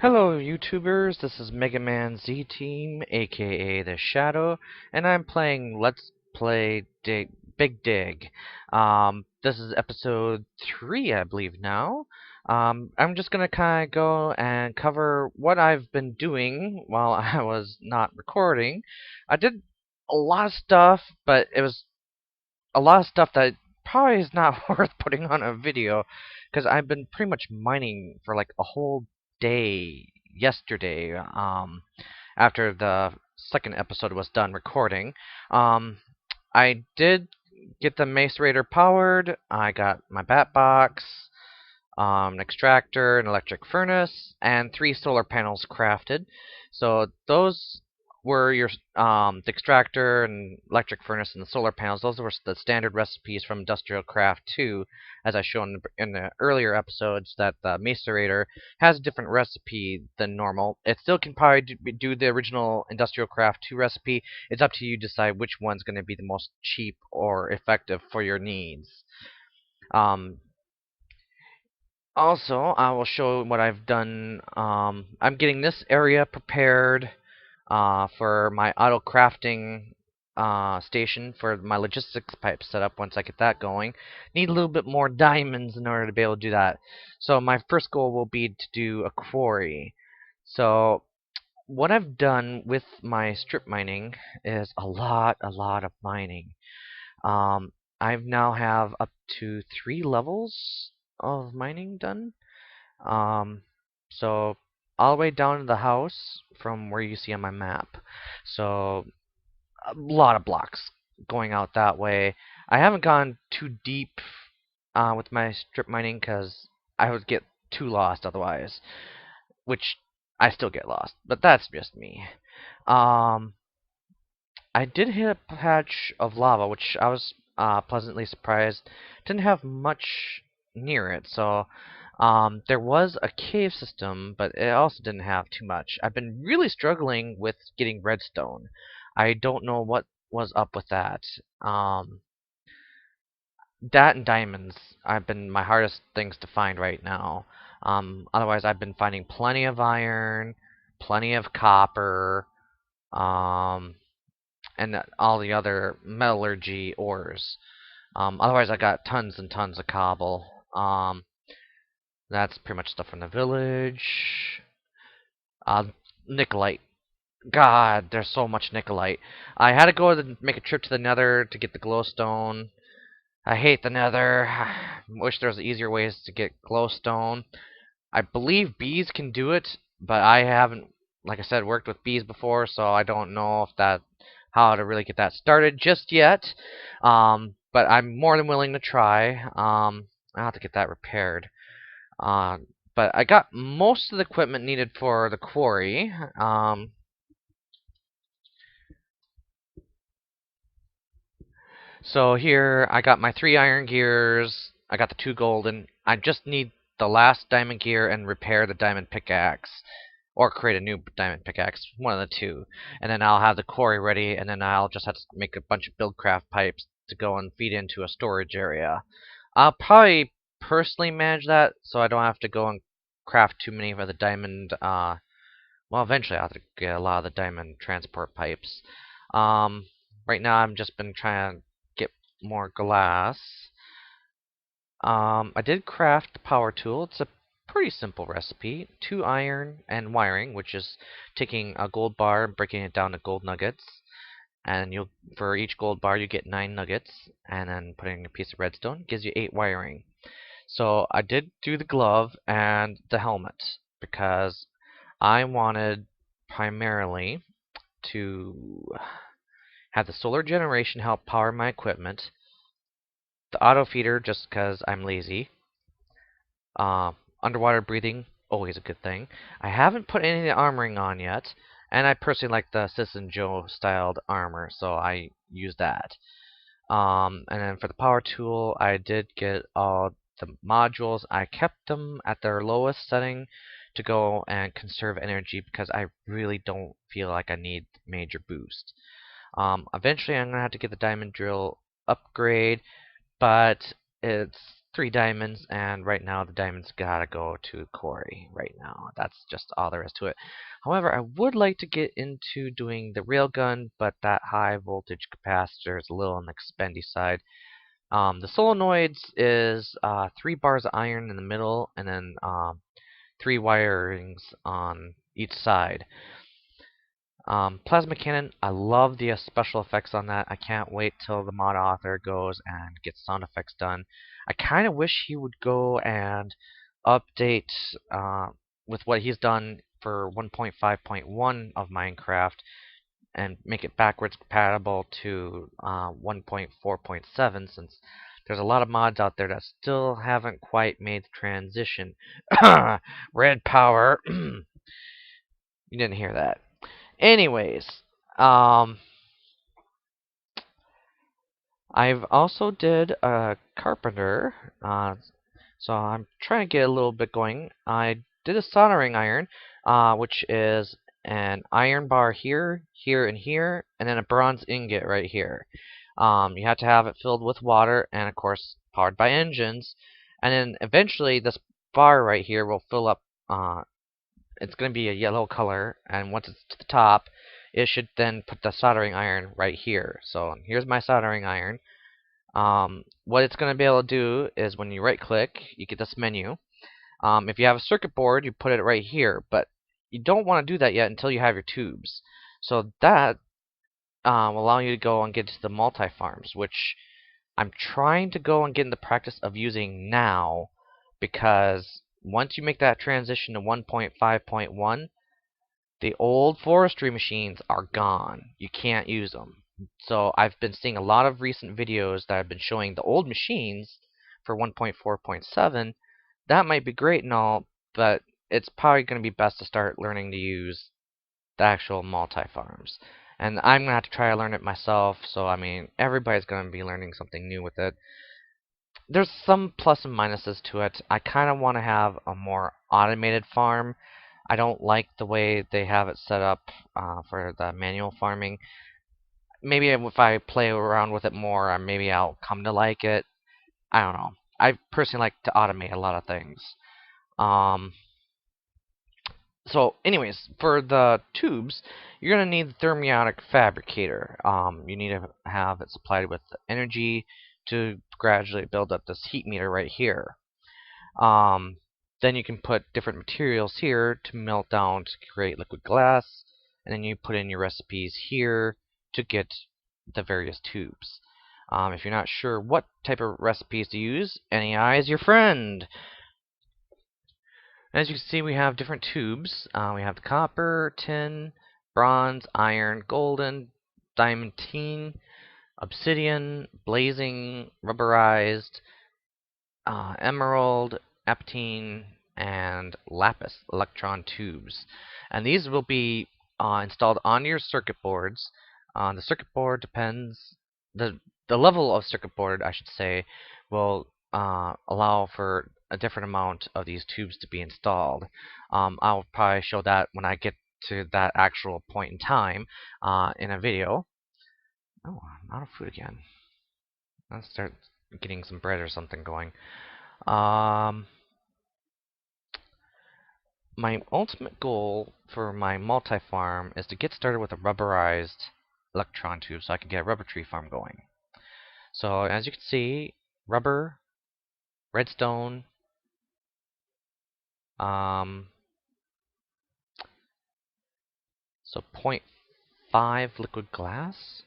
Hello YouTubers, this is Mega Man Z Team, aka The Shadow, and I'm playing Let's Play Big Dig. This is episode 3, I believe now. I'm just gonna kinda go and cover what I've been doing while I was not recording. I did a lot of stuff, but it was a lot of stuff that probably is not worth putting on a video because I've been pretty much mining for like a whole day yesterday after the second episode was done recording. I did get the Macerator powered. I got my bat box, an extractor, an electric furnace, and 3 solar panels crafted. So those were your the extractor and electric furnace and the solar panels. Those were the standard recipes from Industrial Craft 2, as I shown in the earlier episodes. That the Macerator has a different recipe than normal. It still can probably do the original Industrial Craft 2 recipe. It's up to you to decide which one's going to be the most cheap or effective for your needs. Um, Also, I will show what I've done. I'm getting this area prepared for my auto crafting station for my logistics pipe setup. Once I get that going, need a little bit more diamonds in order to be able to do that. So my first goal will be to do a quarry. So what I've done with my strip mining is a lot of mining. Um, I now have up to 3 levels of mining done. Um, so all the way down to the house from where you see on my map. So a lot of blocks going out that way. I haven't gone too deep with my strip mining because I would get too lost otherwise, which I still get lost, but that's just me. Um, I did hit a patch of lava, which I was pleasantly surprised. Didn't have much near it, so there was a cave system, but it also didn't have too much. I've been really struggling with getting redstone. I don't know what was up with that. That and diamonds have been my hardest things to find right now. Otherwise, I've been finding plenty of iron, plenty of copper, um, and all the other metallurgy ores. Otherwise, I got tons and tons of cobble. That's pretty much stuff from the village. Uh, Nikolite. God, there's so much Nikolite. I had to make a trip to the Nether to get the glowstone. I hate the Nether. Wish there was easier ways to get glowstone. I believe bees can do it, but I haven't, like I said, worked with bees before, so I don't know if that how to really get that started just yet. But I'm more than willing to try. I'll have to get that repaired. Uh, but I got most of the equipment needed for the quarry. So here I got my 3 iron gears. I got the 2 golden. I just need the last diamond gear and repair the diamond pickaxe. Or create a new diamond pickaxe, one of the two. And then I'll have the quarry ready, and then I'll just have to make a bunch of buildcraft pipes to go and feed into a storage area. I'll probably personally manage that, so I don't have to go and craft too many of the diamond, well, eventually I'll have to get a lot of the diamond transport pipes. Right now I've just been trying to get more glass. I did craft the power tool. It's a pretty simple recipe. 2 iron and wiring, which is taking a gold bar and breaking it down to gold nuggets. And you'll for each gold bar you get 9 nuggets, and then putting a piece of redstone gives you 8 wiring. So I did do the glove and the helmet because I wanted primarily to have the solar generation help power my equipment, the auto feeder just because I'm lazy, Uh, underwater breathing, always a good thing. I haven't put any of the armoring on yet, and I personally like the Citizen Joe styled armor, so I use that. And then for the power tool, I did get all the modules. I kept them at their lowest setting to go and conserve energy because I really don't feel like I need major boost. Eventually I'm going to have to get the diamond drill upgrade, but it's 3 diamonds, and right now the diamonds gotta go to Corey right now. That's just all there is to it. However, I would like to get into doing the railgun, but that high voltage capacitor is a little on the expendy side. The solenoids is 3 bars of iron in the middle, and then 3 wirings on each side. Plasma Cannon, I love the special effects on that. I can't wait till the mod author goes and gets sound effects done. I kind of wish he would go and update with what he's done for 1.5.1 of Minecraft and make it backwards compatible to 1.4.7, since there's a lot of mods out there that still haven't quite made the transition. Red power. You didn't hear that. Anyways, I've also did a carpenter, so I'm trying to get a little bit going. I did a soldering iron, which is an iron bar here, here, and here, and then a bronze ingot right here. You have to have it filled with water and, of course, powered by engines. And then eventually this bar right here will fill up. It's going to be a yellow color, and once it's to the top, it should then put the soldering iron right here. So here's my soldering iron. What it's going to be able to do is when you right click, you get this menu. If you have a circuit board, you put it right here, but you don't want to do that yet until you have your tubes. So that will allow you to go and get to the multi-farms, which I'm trying to go and get in the practice of using now, because once you make that transition to 1.5.1, the old forestry machines are gone. You can't use them. So I've been seeing a lot of recent videos that have been showing the old machines for 1.4.7. That might be great and all, but it's probably going to be best to start learning to use the actual multi-farms. And I'm going to have to try to learn it myself, so I mean, everybody's going to be learning something new with it. There's some plus and minuses to it. I kind of want to have a more automated farm. I don't like the way they have it set up for the manual farming. Maybe if I play around with it more, maybe I'll come to like it. I don't know. I personally like to automate a lot of things. So anyways, for the tubes, you're going to need the thermiotic fabricator. You need to have it supplied with energy to gradually build up this heat meter right here. Then you can put different materials here to melt down to create liquid glass, and then you put in your recipes here to get the various tubes. If you're not sure what type of recipes to use, NEI is your friend. As you can see, we have different tubes. We have the copper, tin, bronze, iron, golden, diamantine, obsidian, blazing, rubberized, emerald, apatite, and lapis electron tubes. And these will be installed on your circuit boards. The circuit board depends, the level of circuit board, I should say, will allow for a different amount of these tubes to be installed. I'll probably show that when I get to that actual point in time in a video. Oh, I'm out of food again. Let's start getting some bread or something going. My ultimate goal for my multi-farm is to get started with a rubberized electron tube so I can get a rubber tree farm going. So as you can see, rubber, redstone, so 0.5 liquid glass.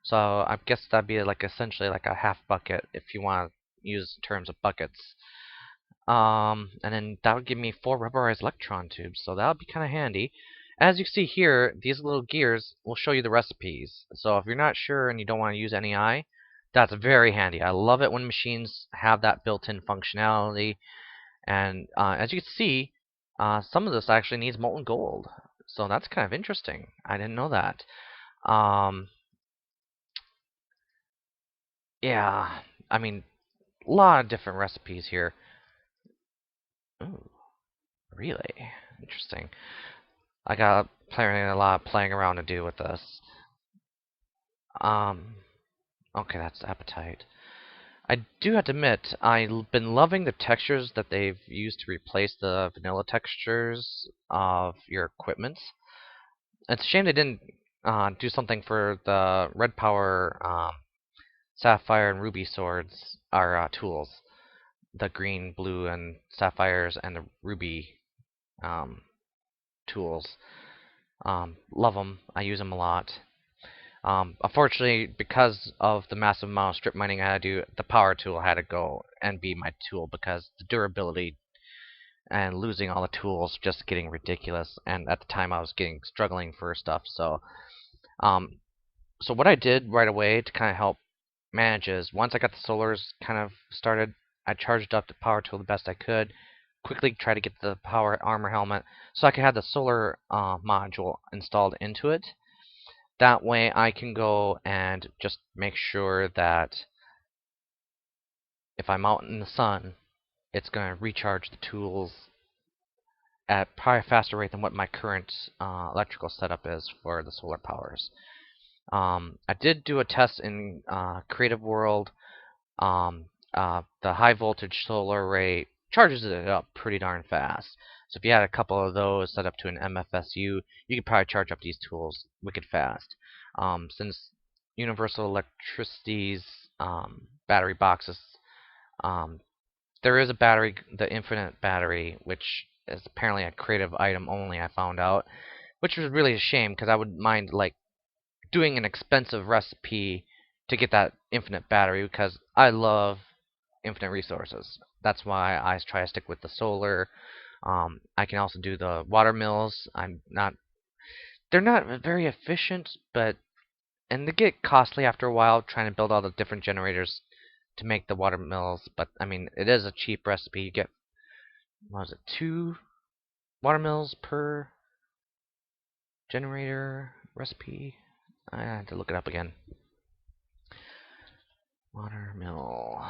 So I guess that'd be like essentially like a half bucket if you want to use in terms of buckets. And then that would give me 4 rubberized electron tubes, so that would be kind of handy. As you can see here, these little gears will show you the recipes. So if you're not sure and you don't want to use NEI, that's very handy. I love it when machines have that built-in functionality. And as you can see, some of this actually needs molten gold. So that's kind of interesting. I didn't know that. Yeah, I mean, a lot of different recipes here. Ooh, really? Interesting. I got a lot of playing around to do with this. Okay, that's apatite. I do have to admit, I've been loving the textures that they've used to replace the vanilla textures of your equipment. It's a shame they didn't do something for the Red Power Sapphire and Ruby swords, or tools. The green, blue, and sapphires and the ruby um, tools. Love them. I use them a lot. Unfortunately, because of the massive amount of strip mining I had to do, the power tool had to go and be my tool because the durability and losing all the tools just getting ridiculous. And at the time, I was struggling for stuff. Um, so what I did right away to kind of help manage is once I got the solars kind of started, I charged up the power tool the best I could. Quickly try to get the power armor helmet so I could have the solar module installed into it. That way I can go and just make sure that if I'm out in the sun, it's going to recharge the tools at probably a faster rate than what my current electrical setup is for the solar powers. I did do a test in Creative World. The high voltage solar array charges it up pretty darn fast. So if you had a couple of those set up to an MFSU, you could probably charge up these tools wicked fast. Since Universal Electricity's battery boxes, um, there is a battery, the infinite battery, which is apparently a creative item only, I found out, which was really a shame because I would mind like doing an expensive recipe to get that infinite battery because I love infinite resources. That's why I try to stick with the solar. I can also do the water mills. They're not very efficient, and they get costly after a while trying to build all the different generators to make the water mills. But I mean, it is a cheap recipe. You get, what was it, 2 water mills per generator recipe? I had to look it up again. Water mill.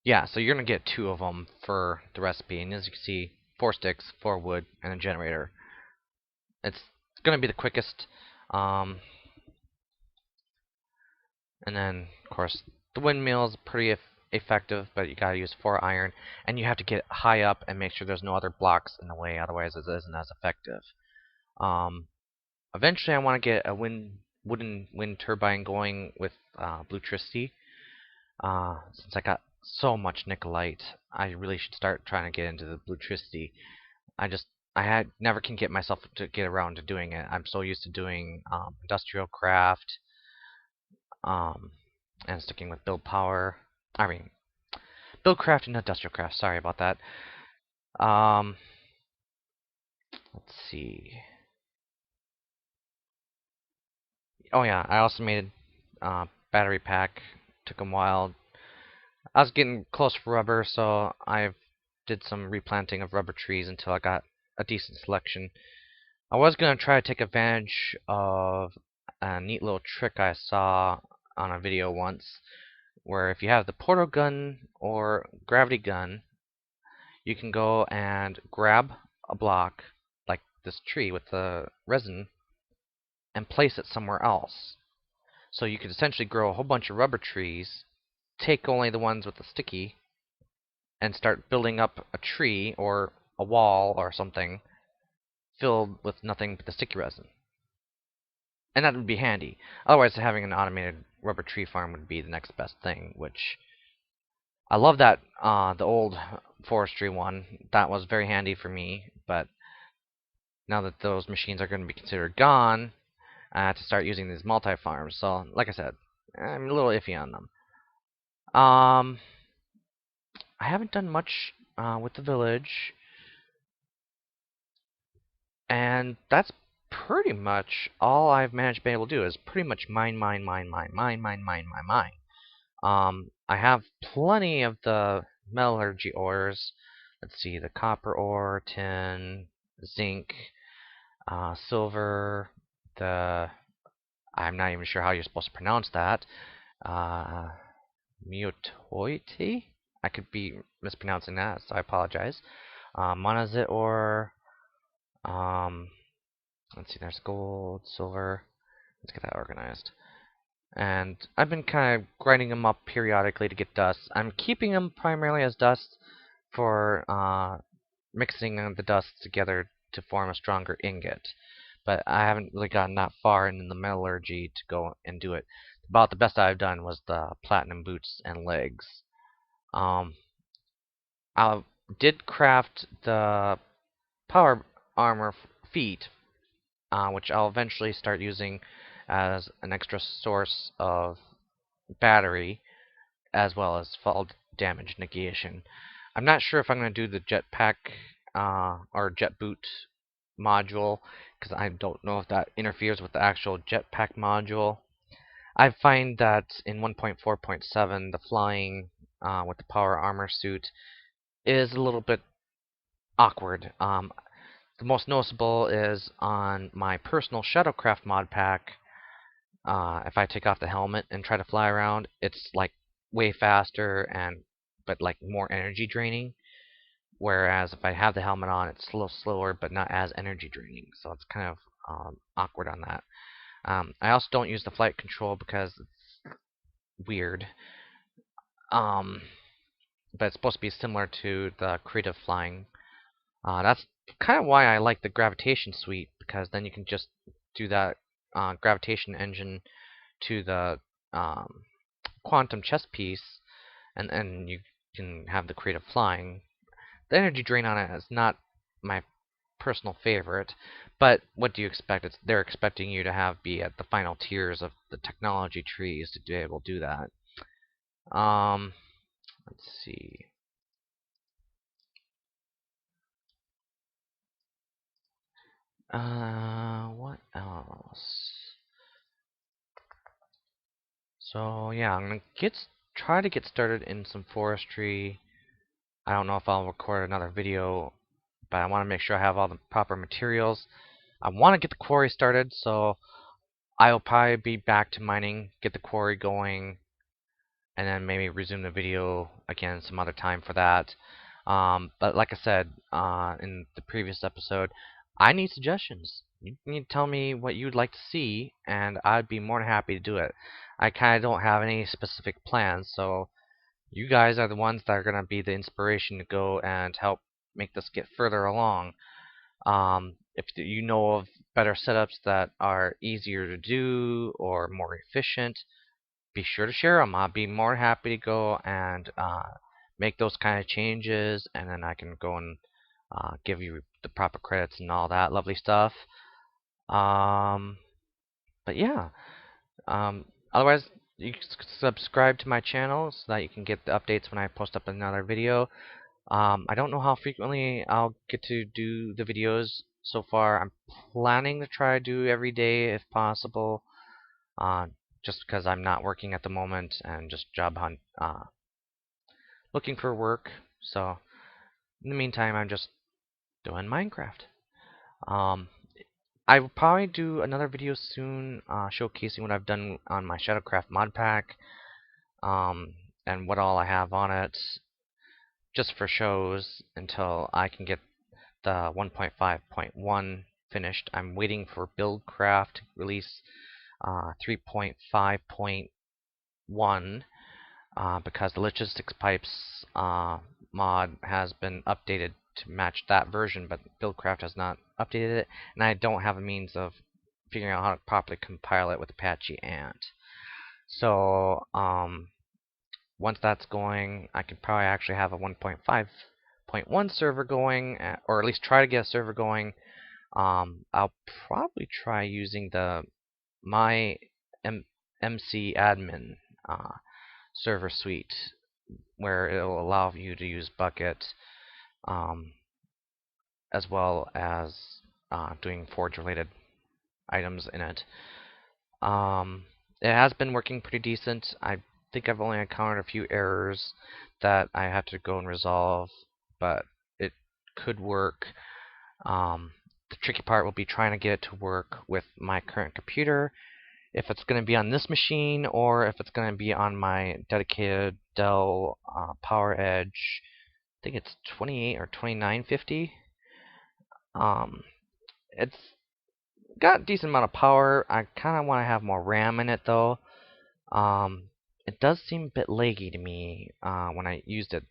Yeah, so you're going to get 2 of them for the recipe. And as you can see, 4 sticks, 4 wood, and a generator. It's going to be the quickest. And then, of course, the windmill is pretty effective, but you got to use 4 iron. And you have to get high up and make sure there's no other blocks in the way, otherwise it isn't as effective. Eventually, I want to get a wooden wind turbine going with Bluetricity. Since I got so much Nikolite, I really should start trying to get into the Bluetricity. I never can get myself to get around to doing it. I'm so used to doing industrial craft, and sticking with build power. I mean, build craft and industrial craft. Sorry about that. Let's see. Oh yeah, I also made a battery pack. Took a while. I was getting close for rubber, so I did some replanting of rubber trees until I got a decent selection. I was going to try to take advantage of a neat little trick I saw on a video once, where if you have the portal gun or gravity gun, you can go and grab a block like this tree with the resin and place it somewhere else. So you could essentially grow a whole bunch of rubber trees, take only the ones with the sticky, and start building up a tree or a wall or something filled with nothing but the sticky resin. And that would be handy. Otherwise, having an automated rubber tree farm would be the next best thing, which I love that the old forestry one. That was very handy for me, but now that those machines are going to be considered gone, I have to start using these multi-farms. So, like I said, I'm a little iffy on them. I haven't done much with the village, and that's pretty much all I've managed to be able to do is pretty much mine. I have plenty of the metallurgy ores. Let's see, the copper ore, tin, zinc, silver, I'm not even sure how you're supposed to pronounce that. Mutoite? I could be mispronouncing that, so I apologize. Monazite ore. Let's see, there's gold, silver. Let's get that organized. and I've been kind of grinding them up periodically to get dust. I'm keeping them primarily as dust for mixing the dust together to form a stronger ingot. But I haven't really gotten that far in the metallurgy to go and do it. About the best I've done was the platinum boots and legs. Um, I did craft the power armor feet, which I'll eventually start using as an extra source of battery as well as fall damage negation. I'm not sure if I'm going to do the jetpack or jet boot module because I don't know if that interferes with the actual jetpack module. I find that in 1.4.7 the flying with the power armor suit is a little bit awkward. The most noticeable is on my personal Shadowcraft mod pack. If I take off the helmet and try to fly around, it's like way faster but like more energy draining. Whereas if I have the helmet on, it's a little slower but not as energy draining. So it's kind of awkward on that. I also don't use the flight control because it's weird. But it's supposed to be similar to the creative flying. That's kind of why I like the gravitation suite, because then you can just do that gravitation engine to the quantum chess piece, and you can have the creative flying. The energy drain on it is not my personal favorite, but what do you expect? They're expecting you to be at the final tiers of the technology trees to be able to do that. Let's see. What else? So yeah, I'm gonna try to get started in some forestry. I don't know if I'll record another video, but I want to make sure I have all the proper materials. I want to get the quarry started, so I'll probably be back to mining, get the quarry going, and then maybe resume the video again some other time for that. But like I said in the previous episode, I need suggestions. You need to tell me what you'd like to see, and I'd be more than happy to do it. I kind of don't have any specific plans, so you guys are the ones that are going to be the inspiration to go and help make this get further along. If you know of better setups that are easier to do or more efficient, be sure to share them. I'll be more happy to go and make those kind of changes, and then I can go and give you the proper credits and all that lovely stuff. But yeah, otherwise you can subscribe to my channel so that you can get the updates when I post up another video. I don't know how frequently I'll get to do the videos. So far, I'm planning to try to do every day if possible. Just because I'm not working at the moment and just job hunt, looking for work. So in the meantime, I'm just doing Minecraft. I will probably do another video soon, showcasing what I've done on my Shadowcraft mod pack, and what all I have on it, just for shows until I can get the 1.5.1 finished. I'm waiting for Buildcraft to release 3.5.1 because the logistics pipes mod has been updated to match that version, but Buildcraft has not updated it, and I don't have a means of figuring out how to properly compile it with Apache Ant. So once that's going, I could probably actually have a 1.5.1 server going, or at least try to get a server going. I'll probably try using the my MC admin server suite, where it'll allow you to use Bukkit, as well as doing Forge-related items in it. It has been working pretty decent. I think I've only encountered a few errors that I have to go and resolve, but it could work. The tricky part will be trying to get it to work with my current computer, if it's going to be on this machine or if it's going to be on my dedicated Dell PowerEdge. I think it's 28 or 2950. It's got a decent amount of power. I kind of want to have more RAM in it though. It does seem a bit laggy to me when I used it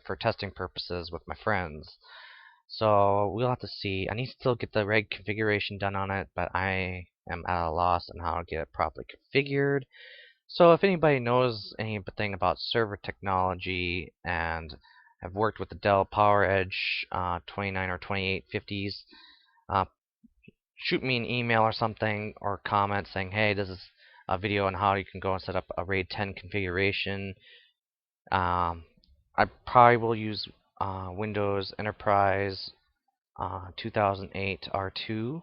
for testing purposes with my friends. So we'll have to see. I need to still get the right configuration done on it, but I am at a loss on how to get it properly configured. So if anybody knows anything about server technology and have worked with the Dell PowerEdge 29 or 2850s, uh, shoot me an email or something, or comment saying, hey, this is a video on how you can go and set up a RAID 10 configuration. I probably will use Windows Enterprise 2008 R2,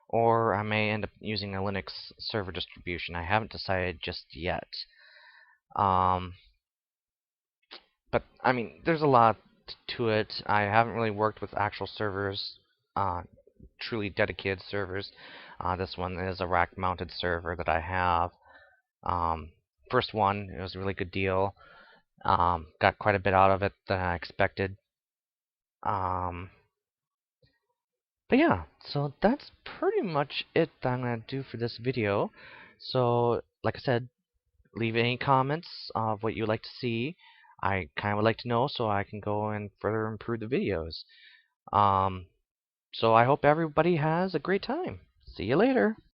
or I may end up using a Linux server distribution. I haven't decided just yet. But I mean, there's a lot to it. I haven't really worked with actual servers, truly dedicated servers. This one is a rack-mounted server that I have. First one, it was a really good deal. Got quite a bit out of it than I expected. But yeah, so that's pretty much it that I'm going to do for this video. So, like I said, leave any comments of what you'd like to see. I kind of would like to know so I can go and further improve the videos. So I hope everybody has a great time. See you later.